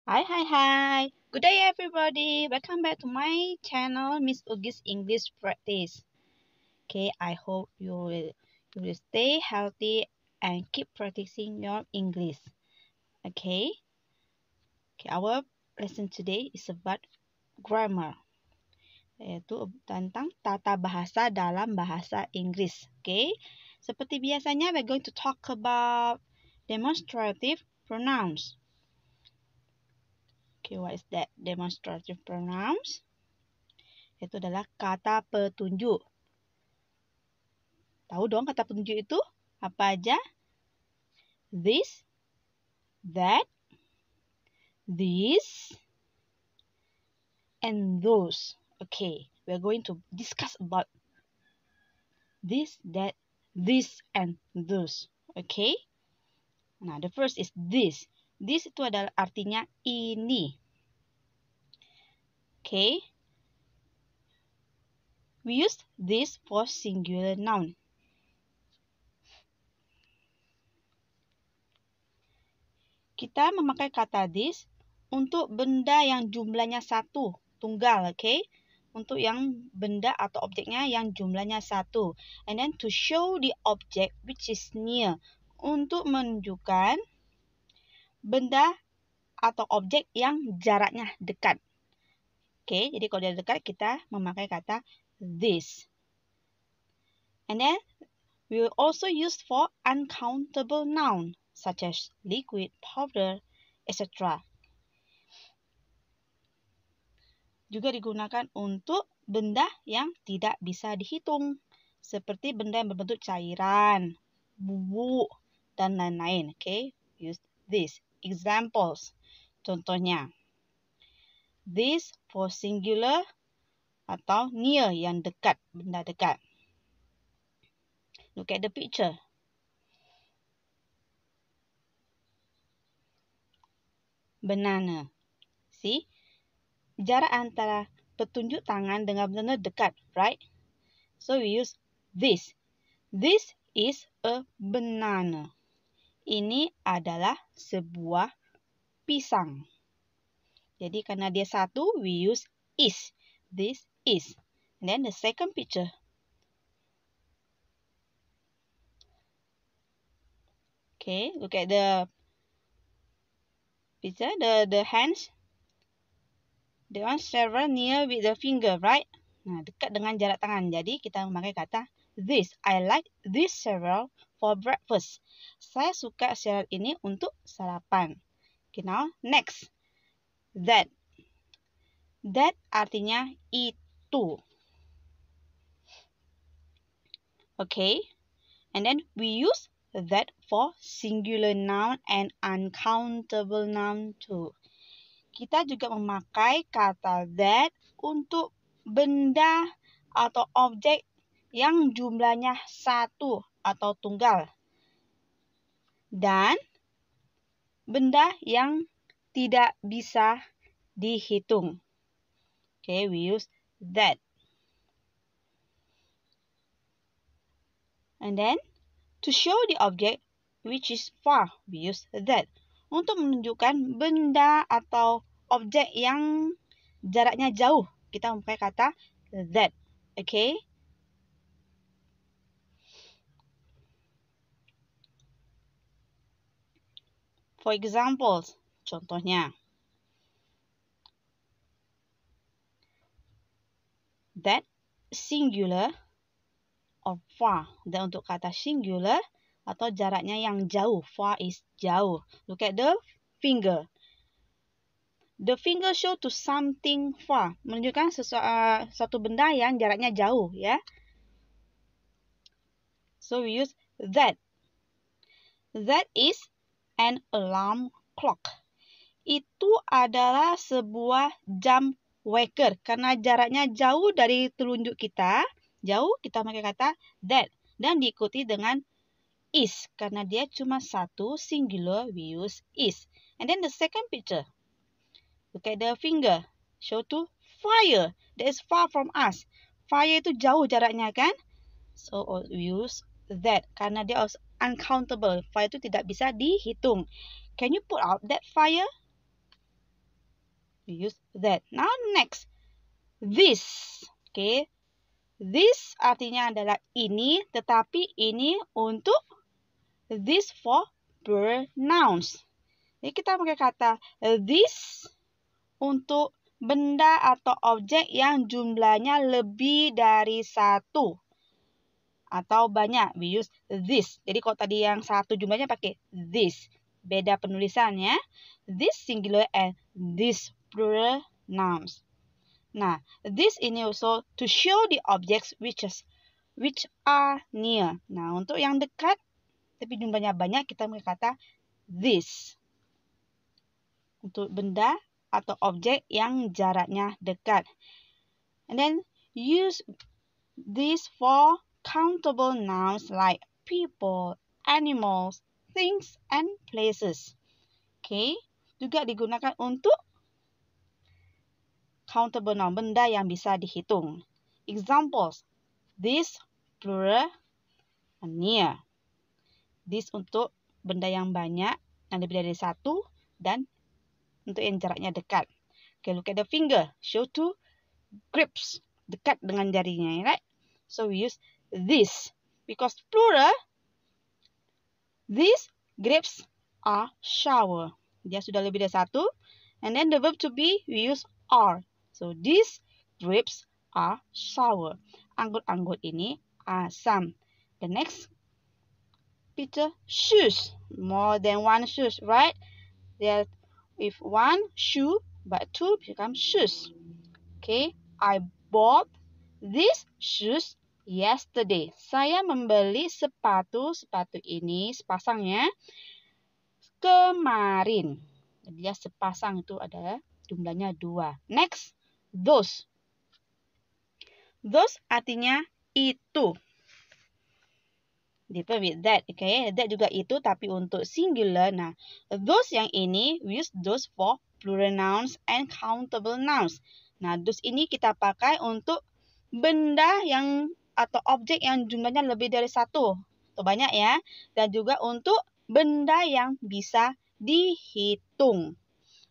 Hi. Good day, everybody. Welcome back to my channel, Miss Ugi's English Practice. Okay, I hope you will stay healthy and keep practicing your English. Okay. Okay, our lesson today is about grammar, yaitu tentang tata bahasa dalam bahasa Inggris. Okay. Seperti biasanya, we're going to talk about demonstrative pronouns. Okay, what is that? Demonstrative pronouns? Itu adalah kata petunjuk. Tahu dong kata petunjuk itu apa aja? This, that, these, and those. Okay, we're going to discuss about this, that, this, and those. Okay. Nah, the first is this. This itu adalah artinya ini. Okay. We use this for singular noun. Kita memakai kata this untuk benda yang jumlahnya satu, tunggal, okay? Untuk yang benda atau objeknya yang jumlahnya satu. And then to show the object which is near. Untuk menunjukkan benda atau objek yang jaraknya dekat. Okay, jadi kalau dia dekat kita memakai kata this. And then we will also use for uncountable noun such as liquid, powder, etc. Juga digunakan untuk benda yang tidak bisa dihitung, seperti benda yang berbentuk cairan, bubuk, dan lain-lain. Okay, use this. Examples. Contohnya, this for singular atau near yang dekat, benda dekat. Look at the picture. Banana. See? Jarak antara petunjuk tangan dengan benar-benar dekat, right? So we use this. This is a banana. Ini adalah sebuah pisang. Jadi karena dia satu, we use is. This is. And then the second picture. Okay, look at the picture, the hands. They are several near with the finger, right? Nah, dekat dengan jarak tangan. Jadi kita memakai kata this. I like this cereal for breakfast. Saya suka cereal ini untuk sarapan. Okay, now next. That. That artinya itu. Okay. And then we use that for singular noun and uncountable noun too. Kita juga memakai kata that untuk benda atau objek yang jumlahnya satu atau tunggal. Dan benda yang tidak bisa dihitung. Okay, we use that. And then, to show the object which is far, we use that. Untuk menunjukkan benda atau objek yang jaraknya jauh, kita memakai kata that. Okay? For examples, contohnya. That singular or far. Dan untuk kata singular atau jaraknya yang jauh, far is jauh. Look at the finger. The finger show to something far. Menunjukkan suatu benda yang jaraknya jauh, ya. So we use that. That is an alarm clock. Itu adalah sebuah jam waker. Karena jaraknya jauh dari telunjuk kita, jauh kita pakai kata that. Dan diikuti dengan is. Karena dia cuma satu, singular, we use is. And then the second picture. Look at the finger. Show to fire. That is far from us. Fire itu jauh jaraknya kan? So we use that. Karena dia uncountable. Fire itu tidak bisa dihitung. Can you put out that fire? we use that. Now next, this. Okay, this artinya adalah ini, tetapi ini untuk this for pronouns. Jadi kita pakai kata this untuk benda atau objek yang jumlahnya lebih dari satu atau banyak. We use this. Jadi kalau tadi yang satu jumlahnya pakai this. Beda penulisannya. This singular and this plural nouns. Nah, this ini also to show the objects which are near. Nah, untuk yang dekat tapi jumlahnya banyak kita pakai kata this. Untuk benda atau objek yang jaraknya dekat. And then use this for countable nouns like people, animals, things, and places. Okay, juga digunakan untuk countable noun, benda yang bisa dihitung. Examples, this plural near. This untuk benda yang banyak, yang lebih dari satu, dan untuk yang jaraknya dekat. Okay, look at the finger. Show two grips. Dekat dengan jarinya, right? So we use this. Because plural, these grips are shower. Dia sudah lebih dari satu. And then the verb to be, we use are. So these grapes are sour. Anggur-anggur ini asam. The next picture, shoes. More than one shoes, right? There, if one shoe, but two become shoes. Okay, I bought these shoes yesterday. Saya membeli sepatu ini, sepasangnya, kemarin. Dia sepasang itu ada jumlahnya 2. Next, those. Those artinya itu. Different with that, okay? That juga itu, tapi untuk singular. Nah, those yang ini, we use those for plural nouns and countable nouns. Nah, those ini kita pakai untuk benda yang atau objek yang jumlahnya lebih dari satu. Atau banyak ya. Dan juga untuk benda yang bisa dihitung.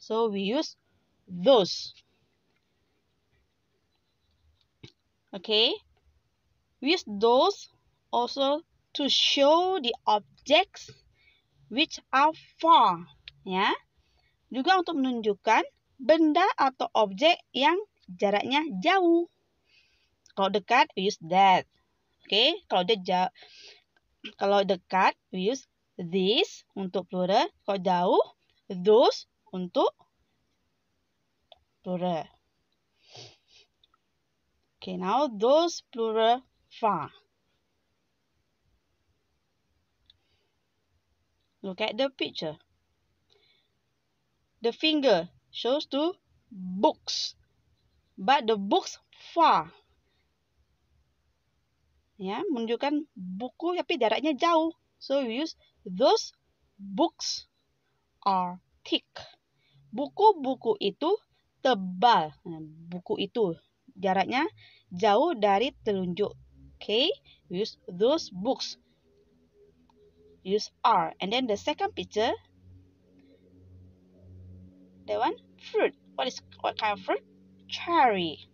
So, we use those. Okay, we use those also to show the objects which are far. Ya, juga untuk menunjukkan benda atau objek yang jaraknya jauh. Kalau dekat, we use that. Okay, kalau dekat, we use this untuk plural. Kalau jauh, those untuk plural. Okay, now those plural far. Look at the picture. The finger shows to books, but the books far. Ya, menunjukkan buku tapi jaraknya jauh. So we use those books are thick. Buku-buku itu tebal. Nah, buku itu jaraknya jauh dari telunjuk. Okay, we use those books. Use are. And then the second picture, that one, fruit. What kind of fruit? Cherry.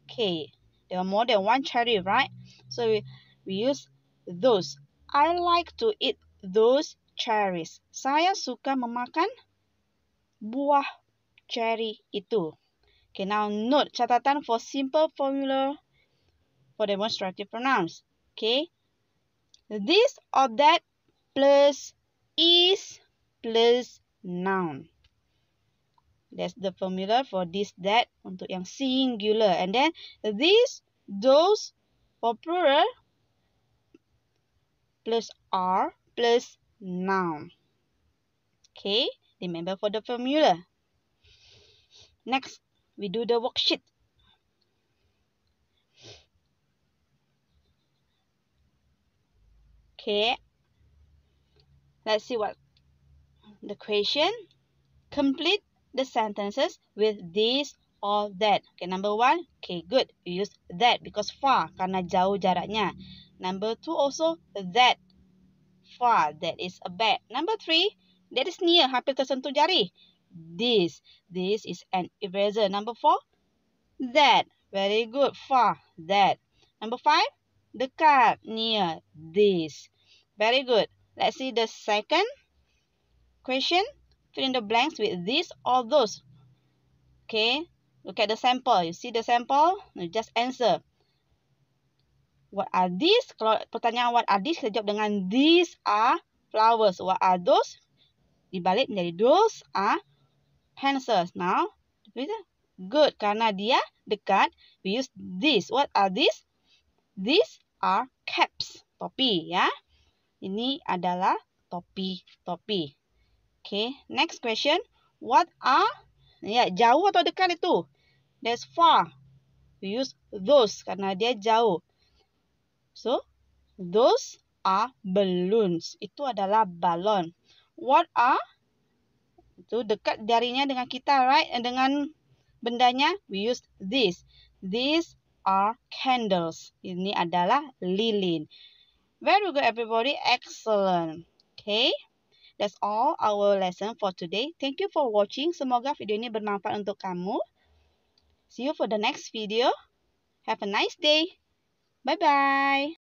Okay, there are more than one cherry, right? So we use those. I like to eat those cherries. Saya suka memakan buah cherry itu. Okay, now note catatan for simple formula for demonstrative pronouns. Okay, this or that plus is plus noun. That's the formula for this, that untuk yang singular. And then this, those for plural plus are plus noun. Okay, remember for the formula. Next, we do the worksheet. Okay, let's see what the question. Complete the sentences with this or that. Okay, number 1. Okay, good. We use that because far, karena jauh jaraknya. Number 2 also that. Far, that is a bag. Number 3, that is near, hampir tersentuh jari. this. This is an eraser. Number 4, that. Very good. Far, that. Number 5, dekat, near, this. Very good. Let's see the second question. Fill in the blanks with this or those. Okay, look at the sample. You see the sample? You just answer. What are these? Kalau pertanyaan what are these, kita jawab dengan these are flowers. What are those? Dibalik menjadi those are pencils. Now, good. Karena dia dekat, we use this. What are these? These are caps. Topi, ya. Ini adalah topi-topi. Okay, next question. What are? Ya, jauh atau dekat itu? That's far. We use those karena dia jauh. So, those are balloons. Itu adalah balon. What are? Itu dekat jarinya dengan kita, right? Dengan bendanya, we use this. These are candles. Ini adalah lilin. Very good, everybody. Excellent. Okay. That's all our lesson for today. Thank you for watching. Semoga video ini bermanfaat untuk kamu. See you for the next video. Have a nice day. Bye-bye.